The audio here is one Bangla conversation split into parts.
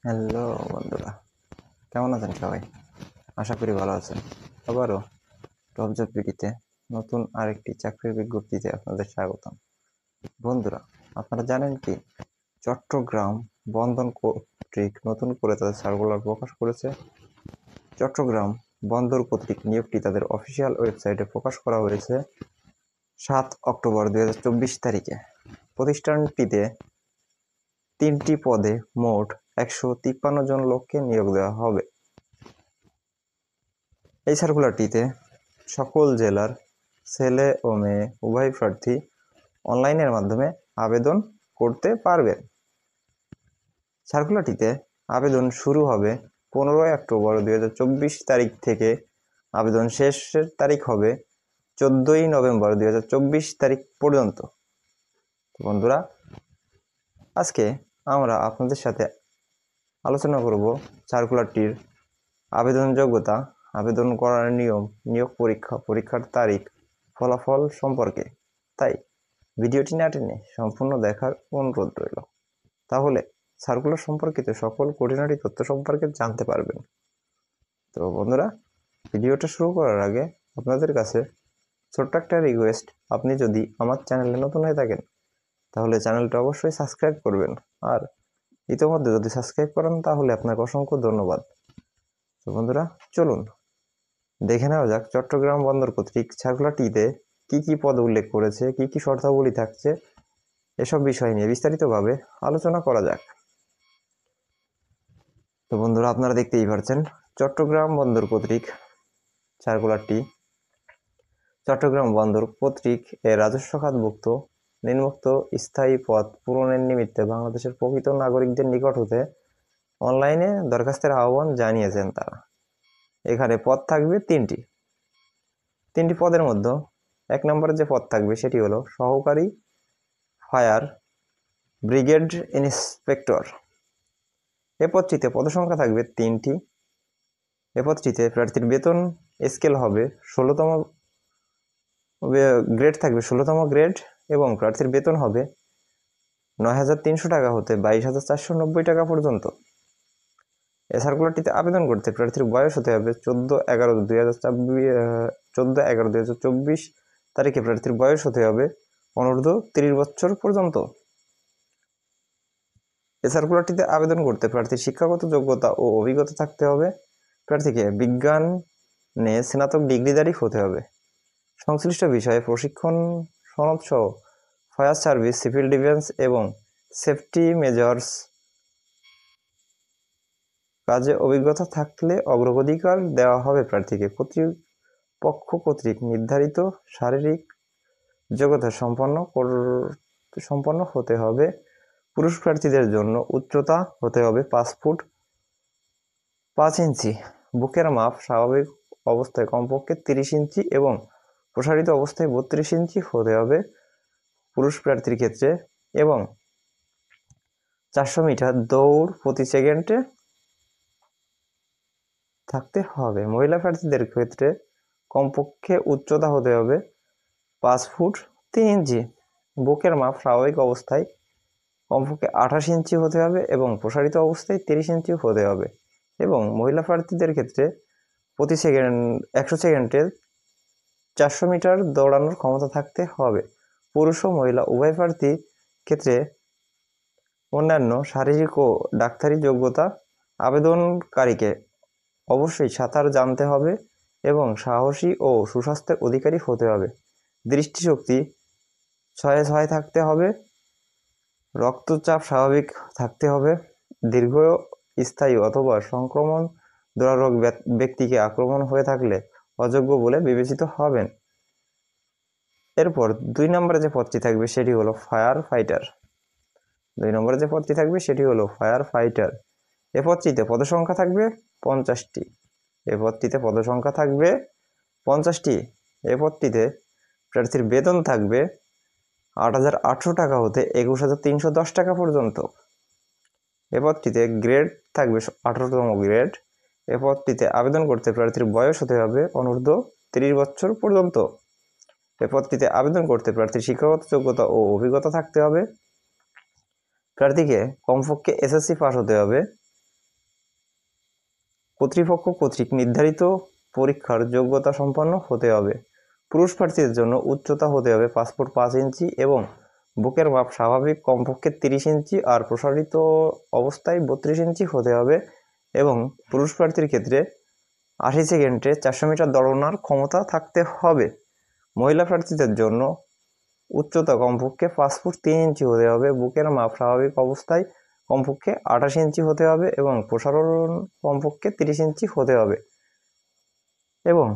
হ্যালো বন্ধুরা, কেমন আছেন সবাই? আশা করি ভালো আছেন। আবারও টপ জব পিডিতে নতুন আরেকটি চাকরির বিজ্ঞপ্তিতে আপনাদের স্বাগতম। বন্ধুরা, আপনারা জানেন কি চট্টগ্রাম বন্দর কর্তৃক নতুন করে তাদের সার্কুলার প্রকাশ করেছে? চট্টগ্রাম বন্দর কর্তৃক নিয়োগটি তাদের অফিসিয়াল ওয়েবসাইটে প্রকাশ করা হয়েছে 7 অক্টোবর 2024 তারিখে। প্রতিষ্ঠানটিতে 3টি পদে মোট 153 জন লোককে নিয়োগ দেওয়া হবে। এই সার্কুলারটিতে সকল জেলার ছেলে ও মেয়ে উভয় প্রার্থী অনলাইনের মাধ্যমে আবেদন করতে পারবেন। সার্কুলারটিতে আবেদন শুরু হবে 15 অক্টোবর 2024 তারিখ থেকে। আবেদন শেষের তারিখ হবে 14 নভেম্বর 2024 তারিখ পর্যন্ত। বন্ধুরা, আজকে আমরা আপনাদের সাথে আলোচনা করব সার্কুলারটির আবেদন যোগ্যতা, আবেদন করার নিয়ম, নিয়োগ পরীক্ষার তারিখ, ফলাফল সম্পর্কে। তাই ভিডিওটি না টেনে সম্পূর্ণ দেখার অনুরোধ রইল। তাহলে সার্কুলার সম্পর্কিত সকল খুঁটিনাটি তথ্য সম্পর্কে জানতে পারবেন। তো বন্ধুরা, ভিডিওটা শুরু করার আগে আপনাদের কাছে ছোট্ট একটা রিকোয়েস্ট, আপনি যদি আমার চ্যানেলে নতুন হয়ে থাকেন তাহলে চ্যানেলটা অবশ্যই সাবস্ক্রাইব করবেন, আর ইতিমধ্যে যদি সাবস্ক্রাইব করেন তাহলে আপনাকে অসংখ্য ধন্যবাদ। তো বন্ধুরা, চলুন দেখে নেওয়া যাক চট্টগ্রাম বন্দর কর্তৃক সার্কুলারটিতে কি কি পদ উল্লেখ করেছে, কি কি শর্তাবলী থাকছে, এসব বিষয় নিয়ে বিস্তারিতভাবে আলোচনা করা যাক। তো বন্ধুরা, আপনারা দেখতেই পাচ্ছেন চট্টগ্রাম বন্দর কর্তৃক সার্কুলারটি। চট্টগ্রাম বন্দর কর্তৃক এর রাজস্ব খাতভুক্ত নিম্নোক্ত স্থায়ী পদ পূরণের নিমিত্তে বাংলাদেশের প্রকৃত নাগরিকদের নিকট হতে অনলাইনে দরখাস্তের আহ্বান জানিয়েছেন তারা। এখানে পদ থাকবে তিনটি পদের মধ্যে 1 নম্বরে যে পদ থাকবে সেটি হলো সহকারী ফায়ার ব্রিগেড ইন্সপেক্টর। এ পদটিতে পদসংখ্যা থাকবে 3টি। এ পদটিতে প্রার্থীর বেতন স্কেল হবে 16তম গ্রেড থাকবে 16তম গ্রেড, এবং প্রার্থীর বেতন হবে 9,300 টাকা হতে 22,490 টাকা পর্যন্ত। এই সার্কুলারটিতে আবেদন করতে প্রার্থীর বয়স হতে হবে 14/11/2024 তারিখে প্রার্থীর বয়স হতে হবে অনূর্ধ্ব 30 বছর পর্যন্ত। এই সার্কুলারটিতে আবেদন করতে প্রার্থীর শিক্ষাগত যোগ্যতা ও অভিজ্ঞতা থাকতে হবে। প্রার্থীকে বিজ্ঞানে স্নাতক ডিগ্রিধারী হতে হবে। সংশ্লিষ্ট বিষয়ে প্রশিক্ষণ সনদ সহ ফায়ার সার্ভিস, সিভিল ডিফেন্স এবং সেফটি মেজার্স কাজে অভিজ্ঞতা থাকলে অগ্রাধিকার দেওয়া হবে। প্রার্থীকে কর্তৃপক্ষ কর্তৃক নির্ধারিত শারীরিক যোগ্যতা সম্পন্ন হতে হবে। পুরুষ প্রার্থীদের জন্য উচ্চতা হতে হবে 5 ফুট 5 ইঞ্চি, বুকের মাপ স্বাভাবিক অবস্থায় কমপক্ষে 30 ইঞ্চি এবং প্রসারিত অবস্থায় 32 ইঞ্চি হতে হবে পুরুষ প্রার্থীর ক্ষেত্রে, এবং 400 মিটার দৌড় প্রতি সেকেন্ডে থাকতে হবে। মহিলা প্রার্থীদের ক্ষেত্রে কমপক্ষে উচ্চতা হতে হবে 5 ফুট 3 ইঞ্চি, বুকের মাপ স্বাভাবিক অবস্থায় কমপক্ষে 28 ইঞ্চি হতে হবে এবং প্রসারিত অবস্থায় 30 ইঞ্চি হতে হবে। এবং মহিলা প্রার্থীদের ক্ষেত্রে প্রতি 100 সেকেন্ডে 400 মিটার দৌড়ানোর ক্ষমতা থাকতে হবে। পুরুষ ও মহিলা উভয় প্রার্থীর ক্ষেত্রে অন্যান্য শারীরিক ও ডাক্তারি যোগ্যতা। আবেদনকারীকে অবশ্যই সাঁতার জানতে হবে এবং সাহসী ও সুস্বাস্থ্যের অধিকারী হতে হবে। দৃষ্টিশক্তি 6/6 থাকতে হবে। রক্তচাপ স্বাভাবিক থাকতে হবে। দীর্ঘস্থায়ী অথবা সংক্রমণ দুরারোগ ব্যক্তিকে আক্রমণ হয়ে থাকলে অযোগ্য বলে বিবেচিত হবেন। এরপর 2 নম্বরে যে পদটি থাকবে সেটি হলো ফায়ার ফাইটার। 2 নম্বরে যে পদটি থাকবে সেটি হলো ফায়ার ফাইটার। এ পদটিতে পদসংখ্যা থাকবে 50টি। এ পদটিতে পদসংখ্যা থাকবে 50টি। এ পদটিতে প্রার্থীর বেতন থাকবে 8,800 টাকা হতে 21,310 টাকা পর্যন্ত। এ পদটিতে গ্রেড থাকবে 18তম গ্রেড। এ পদটিতে আবেদন করতে প্রার্থীর বয়স হতে হবে অনূর্ধ্ব 30 বছর পর্যন্ত। এ পদটিতে আবেদন করতে প্রার্থীর শিক্ষাগত যোগ্যতা ও অভিজ্ঞতা থাকতে হবে। প্রার্থীকে কমপক্ষে SSC পাস হতে হবে। কর্তৃপক্ষ কর্তৃক নির্ধারিত পরীক্ষার যোগ্যতা সম্পন্ন হতে হবে। পুরুষ প্রার্থীদের জন্য উচ্চতা হতে হবে 5 ফুট 5 ইঞ্চি এবং বুকের মাপ স্বাভাবিক কমপক্ষে 30 ইঞ্চি আর প্রসারিত অবস্থায় 32 ইঞ্চি হতে হবে এবং পুরুষ প্রার্থীর ক্ষেত্রে 80 সেকেন্ডে 400 মিটার দৌড়ানোর ক্ষমতা থাকতে হবে। মহিলা প্রার্থীদের জন্য উচ্চতা কমপক্ষে 5 ফুট 3 ইঞ্চি হতে হবে, বুকের মাপ স্বাভাবিক অবস্থায় কমপক্ষে 28 ইঞ্চি হতে হবে এবং প্রসারণ কমপক্ষে 30 ইঞ্চি হতে হবে এবং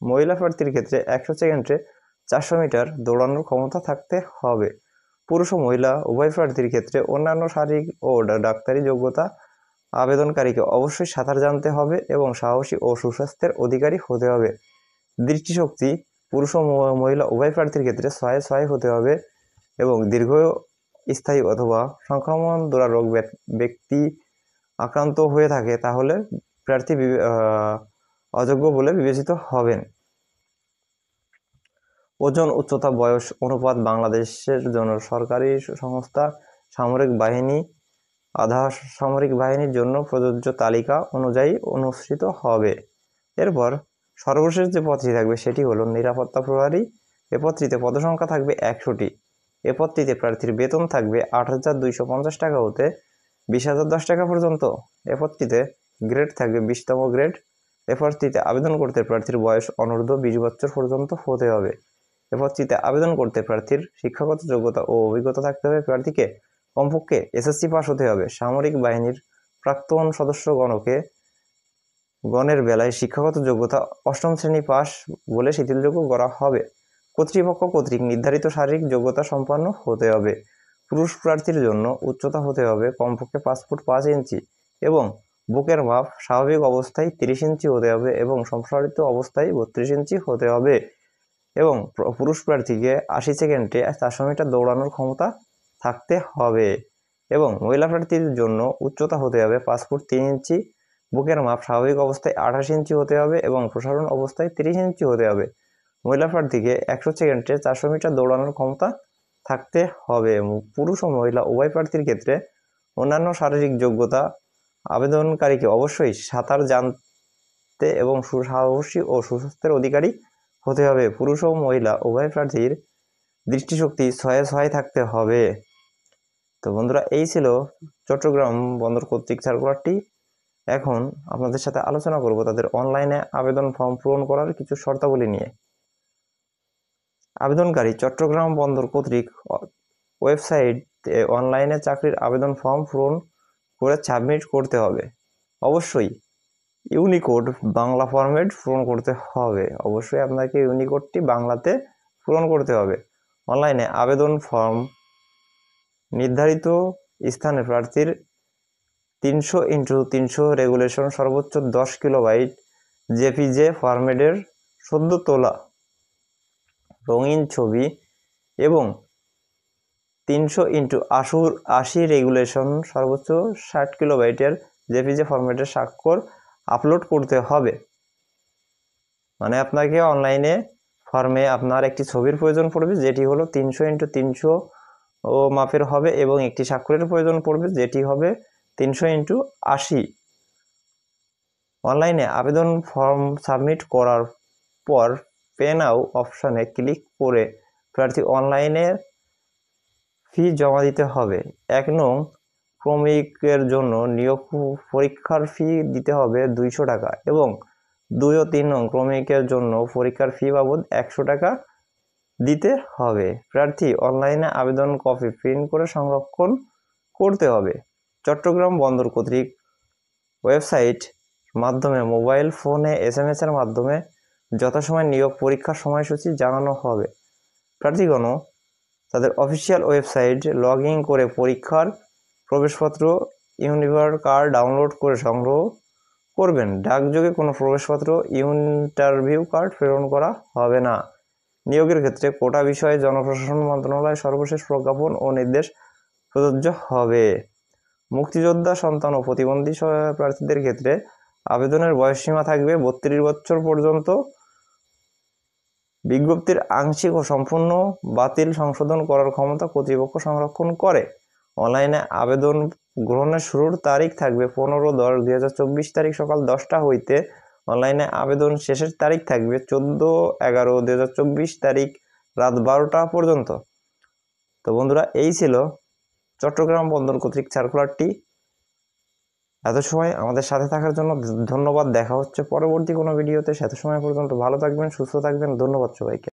মহিলা প্রার্থীর ক্ষেত্রে 100 সেকেন্ডে 400 মিটার দৌড়ানোর ক্ষমতা থাকতে হবে। পুরুষ ও মহিলা উভয় প্রার্থীর ক্ষেত্রে অন্যান্য শারীরিক ও ডাক্তারি যোগ্যতা আবেদনকারীকে অবশ্যই সাঁতার জানতে হবে এবং সাহসী ও সুস্বাস্থ্যের অধিকারী হতে হবে। দৃষ্টিশক্তি পুরুষ ও মহিলা উভয় প্রার্থীর ক্ষেত্রে 6 হতে হবে এবং দীর্ঘস্থায়ী অথবা সংক্রমণ দুরারোগ ব্যক্তি আক্রান্ত হয়ে থাকে তাহলে প্রার্থী অযোগ্য বলে বিবেচিত হবেন। ওজন, উচ্চতা, বয়স অনুপাত বাংলাদেশের জন্য সরকারি সংস্থা সামরিক বাহিনী আধা সামরিক বাহিনীর জন্য প্রযোজ্য তালিকা অনুযায়ী অনুসৃত হবে। এরপর সর্বশেষ যে পদটি থাকবে সেটি হলো নিরাপত্তা প্রহরী। এ পদটিতে পদসংখ্যা থাকবে 100টি। এ পদটিতে প্রার্থীর বেতন থাকবে 8,250 টাকা হতে 20,010 টাকা পর্যন্ত। এ পদটিতে গ্রেড থাকবে 20তম গ্রেড। এ পদটিতে আবেদন করতে প্রার্থীর বয়স অনূর্ধ্ব 20 বছর পর্যন্ত হতে হবে। এ পদটিতে আবেদন করতে প্রার্থীর শিক্ষাগত যোগ্যতা ও অভিজ্ঞতা থাকতে হবে। প্রার্থীকে কমপক্ষে এসএসসি পাস হতে হবে। সামরিক বাহিনীর প্রাক্তন গণের বেলায় শিক্ষাগত যোগ্যতা 8ম শ্রেণী পাস বলে শিথিলযোগ্য করা হবে। কর্তৃপক্ষ কর্তৃক নির্ধারিত শারীরিক যোগ্যতা সম্পন্ন হতে হবে। পুরুষ প্রার্থীর জন্য উচ্চতা হতে হবে কমপক্ষে 5 ফুট 5 ইঞ্চি এবং বুকের মাপ স্বাভাবিক অবস্থায় 30 ইঞ্চি হতে হবে এবং সম্প্রসারিত অবস্থায় 32 ইঞ্চি হতে হবে এবং পুরুষ প্রার্থীকে 80 সেকেন্ডে 400 মিটার দৌড়ানোর ক্ষমতা থাকতে হবে এবং মহিলা প্রার্থীর জন্য উচ্চতা হতে হবে 5 ফুট 3 ইঞ্চি, বুকের মাপ স্বাভাবিক অবস্থায় 28 ইঞ্চি হতে হবে এবং প্রসারণ অবস্থায় 30 ইঞ্চি হতে হবে। মহিলা প্রার্থীকে 100 সেকেন্ডে 400 মিটার দৌড়ানোর ক্ষমতা থাকতে হবে। পুরুষ ও মহিলা উভয় প্রার্থীর ক্ষেত্রে অন্যান্য শারীরিক যোগ্যতা আবেদনকারীকে অবশ্যই সাঁতার জানতে এবং সাহসী ও সুস্বাস্থ্যের অধিকারী হতে হবে। পুরুষ ও মহিলা উভয় প্রার্থীর দৃষ্টিশক্তি 6 থাকতে হবে। তো বন্ধুরা, এই ছিল চট্টগ্রাম বন্দর কর্তৃক সার্কুলারটি। এখন আপনাদের সাথে আলোচনা করব তাদের অনলাইনে আবেদন ফর্ম পূরণ করার কিছু শর্তাবলী নিয়ে। আবেদনকারী চট্টগ্রাম বন্দর কর্তৃক ওয়েবসাইটে অনলাইনে চাকরির আবেদন ফর্ম পূরণ করে সাবমিট করতে হবে। অবশ্যই ইউনিকোড বাংলা ফরম্যাট পূরণ করতে হবে। অবশ্যই আপনাকে ইউনিকোডটি বাংলাতে পূরণ করতে হবে। অনলাইনে আবেদন ফর্ম নির্ধারিত স্থানে প্রার্থীর 300x300 রেগুলেশন সর্বোচ্চ 10 কিলোবাইট জেপিজে ফরম্যাটের সদ্য তোলা রঙিন ছবি এবং 300x80 রেগুলেশন সর্বোচ্চ 60 কিলোবাইটের জেপিজে ফরম্যাটের স্বাক্ষর আপলোড করতে হবে। মানে আপনাকে অনলাইনে ফর্মে আপনার একটি ছবির প্রয়োজন পড়বে যেটি হলো 300x300 মাপের হবে এবং একটি স্বাক্ষরের প্রয়োজন পড়বে যেটি হবে 300x80। অনলাইনে আবেদন ফর্ম সাবমিট করার পর পে নাও অপশানে ক্লিক করে প্রার্থী অনলাইনে ফি জমা দিতে হবে। 1 নং ক্রমিকের জন্য নিয়োগ পরীক্ষার ফি দিতে হবে 200 টাকা এবং 2 ও 3 নং ক্রমিকের জন্য পরীক্ষার ফি বাবদ 100 টাকা দিতে হবে। প্রার্থী অনলাইনে আবেদন কপি প্রিন্ট করে সংরক্ষণ করতে হবে। চট্টগ্রাম বন্দর কর্তৃক ওয়েবসাইট মাধ্যমে মোবাইল ফোনে SMS এর মাধ্যমে যথাসময় নিয়োগ পরীক্ষার সময়সূচি জানানো হবে। প্রার্থীগণ তাদের অফিসিয়াল ওয়েবসাইট লগ ইন করে পরীক্ষার প্রবেশপত্র ইউনিভার কার্ড ডাউনলোড করে সংগ্রহ করবেন। ডাকযোগে কোনো প্রবেশপত্র ইন্টারভিউ কার্ড প্রেরণ করা হবে না। নিয়োগের ক্ষেত্রে কোটা বিষয়ে জনপ্রশাসন মন্ত্রণালয়ের সর্বশেষ প্রজ্ঞাপন ও নির্দেশ প্রযোজ্য হবে। মুক্তিযোদ্ধা সন্তান ও প্রতিবন্ধী প্রার্থীদের ক্ষেত্রে আবেদনের বয়সসীমা থাকবে 32 বছর পর্যন্ত। বিজ্ঞপ্তির আংশিক ও সম্পূর্ণ বাতিল সংশোধন করার ক্ষমতা কর্তৃপক্ষ সংরক্ষণ করে। অনলাইনে আবেদন গ্রহণের শুরুর তারিখ থাকবে 15/10/2024 তারিখ সকাল 10টা হইতে। অনলাইনে আবেদন শেষের তারিখ থাকবে 14/11/2024 তারিখ রাত 12টা পর্যন্ত। তো বন্ধুরা, এই ছিল চট্টগ্রাম বন্দর কর্তৃক সার্কুলারটি। এত সময় আমাদের সাথে থাকার জন্য ধন্যবাদ। দেখা হচ্ছে পরবর্তী কোনো ভিডিওতে। সেত সময় পর্যন্ত ভালো থাকবেন, সুস্থ থাকবেন। ধন্যবাদ সবাইকে।